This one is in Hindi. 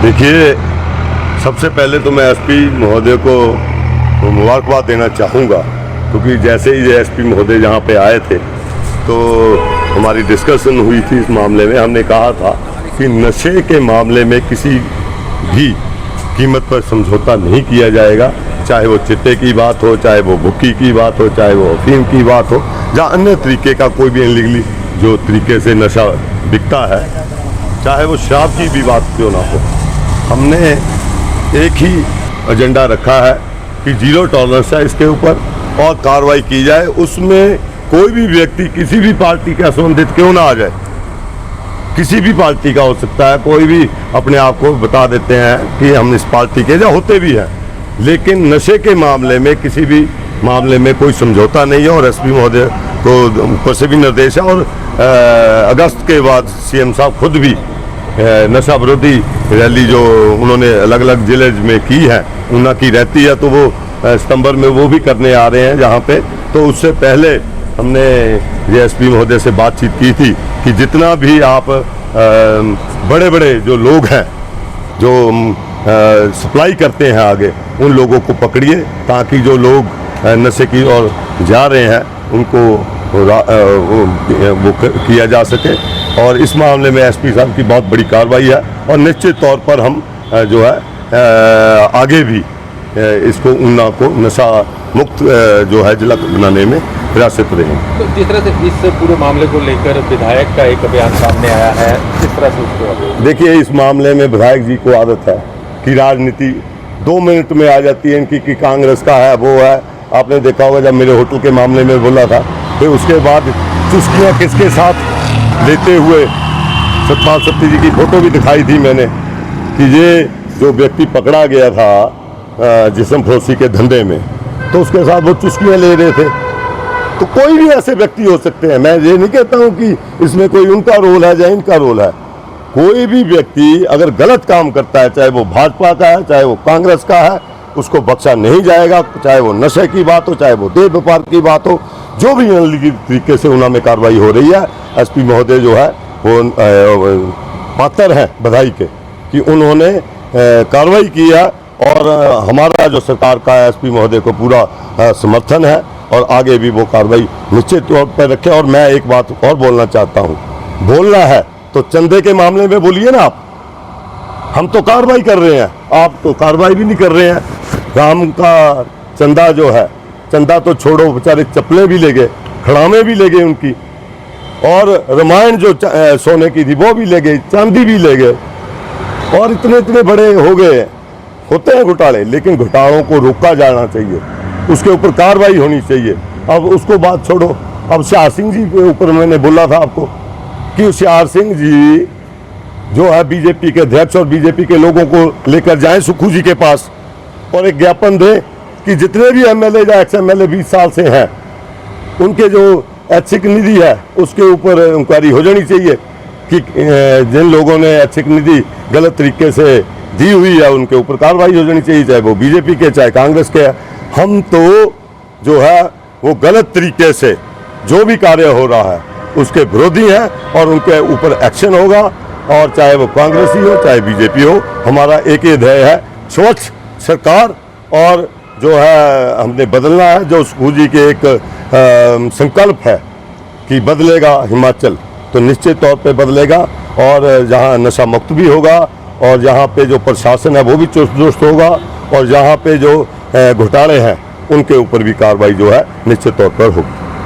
देखिए, सबसे पहले तो मैं एसपी महोदय को मुबारकबाद देना चाहूँगा, क्योंकि जैसे ही एसपी महोदय यहाँ पे आए थे तो हमारी डिस्कशन हुई थी इस मामले में। हमने कहा था कि नशे के मामले में किसी भी कीमत पर समझौता नहीं किया जाएगा, चाहे वो चिट्टे की बात हो, चाहे वो भुक्की की बात हो, चाहे वो अफीम की बात हो, या अन्य तरीके का कोई भी इनलीगली जो तरीके से नशा बिकता है, चाहे वो शराब की भी बात क्यों ना हो। हमने एक ही एजेंडा रखा है कि जीरो टॉलरेंस है इसके ऊपर और कार्रवाई की जाए। उसमें कोई भी व्यक्ति किसी भी पार्टी का संबंधित क्यों ना आ जाए, किसी भी पार्टी का हो सकता है, कोई भी अपने आप को बता देते हैं कि हम इस पार्टी के, या होते भी हैं, लेकिन नशे के मामले में किसी भी मामले में कोई समझौता नहीं है। और एसपी महोदय को ऊपर से भी निर्देश है, और अगस्त के बाद सीएम साहब खुद भी नशा विरोधी रैली जो उन्होंने अलग अलग जिले में की है, ऊना की रहती है, तो वो सितंबर में वो भी करने आ रहे हैं जहाँ पे। तो उससे पहले हमने एसपी महोदय से बातचीत की थी कि जितना भी आप बड़े बड़े जो लोग हैं जो सप्लाई करते हैं आगे, उन लोगों को पकड़िए, ताकि जो लोग नशे की ओर जा रहे हैं उनको वो किया जा सके। और इस मामले में एसपी साहब की बहुत बड़ी कार्रवाई है, और निश्चित तौर पर हम जो है आगे भी इसको ऊना को नशा मुक्त जो है जिला बनाने में प्रयासरत रहेंगे। तो जिस तरह से इस पूरे मामले को लेकर विधायक का एक बयान सामने आया है, किस तरह से उसको? देखिए, इस मामले में विधायक जी को आदत है कि राजनीति 2 मिनट में आ जाती है इनकी, कि कांग्रेस का है, वो है। आपने देखा होगा जब मेरे होटल के मामले में बोला था, फिर उसके बाद चुस्कियाँ किसके साथ लेते हुए सतपाल सत्ती जी की फोटो भी दिखाई थी मैंने, कि ये जो व्यक्ति पकड़ा गया था जिस्म फरोशी के धंधे में, तो उसके साथ वो चुस्कियाँ ले रहे थे। तो कोई भी ऐसे व्यक्ति हो सकते हैं, मैं ये नहीं कहता हूँ कि इसमें कोई उनका रोल है या इनका रोल है। कोई भी व्यक्ति अगर गलत काम करता है, चाहे वो भाजपा का है, चाहे वो कांग्रेस का है, उसको बख्शा नहीं जाएगा, चाहे वो नशे की बात हो, चाहे वो देह व्यापार की बात हो। जो भी अनलीगल तरीके से ऊना में कार्रवाई हो रही है, एसपी महोदय जो है वो पात्र हैं बधाई के कि उन्होंने कार्रवाई की है, और हमारा जो सरकार का एसपी महोदय को पूरा समर्थन है, और आगे भी वो कार्रवाई निश्चित तौर पर रखें। और मैं एक बात और बोलना चाहता हूँ, बोलना है तो चंदे के मामले में बोलिए ना आप, हम तो कार्रवाई कर रहे हैं, आप तो कार्रवाई भी नहीं कर रहे हैं। राम का चंदा जो है, चंदा तो छोड़ो, बेचारे चप्पलें भी ले गए, खड़ामें भी ले गए उनकी, और रामायण जो सोने की थी वो भी ले गए, चांदी भी ले गए, और इतने इतने बड़े हो गए। होते हैं घोटाले, लेकिन घोटालों को रोका जाना चाहिए, उसके ऊपर कार्रवाई होनी चाहिए। अब उसको बात छोड़ो, अब होशियार सिंह जी के ऊपर मैंने बोला था आपको कि होशियार सिंह जी जो है बीजेपी के अध्यक्ष, और बीजेपी के लोगों को लेकर जाएं सुक्खू जी के पास, और एक ज्ञापन दें कि जितने भी एमएलए या एक्स एमएलए 20 साल से हैं, उनके जो ऐच्छिक निधि है उसके ऊपर इंक्वायरी हो जानी चाहिए, कि जिन लोगों ने ऐच्छिक निधि गलत तरीके से दी हुई है उनके ऊपर कार्रवाई हो जानी चाहिए, चाहे वो बीजेपी के चाहे कांग्रेस के। हम तो जो है वो गलत तरीके से जो भी कार्य हो रहा है उसके विरोधी हैं, और उनके ऊपर एक्शन होगा, और चाहे वो कांग्रेस ही हो चाहे बीजेपी हो। हमारा एक ही ध्येय है, स्वच्छ सरकार, और जो है हमने बदलना है, जो सुक्खू जी के एक संकल्प है कि बदलेगा हिमाचल, तो निश्चित तौर पे बदलेगा, और जहाँ नशा मुक्त भी होगा, और जहाँ पे जो प्रशासन है वो भी चुस्त दुरुस्त होगा, और जहाँ पे जो घोटाले हैं उनके ऊपर भी कार्रवाई जो है निश्चित तौर पर होगी।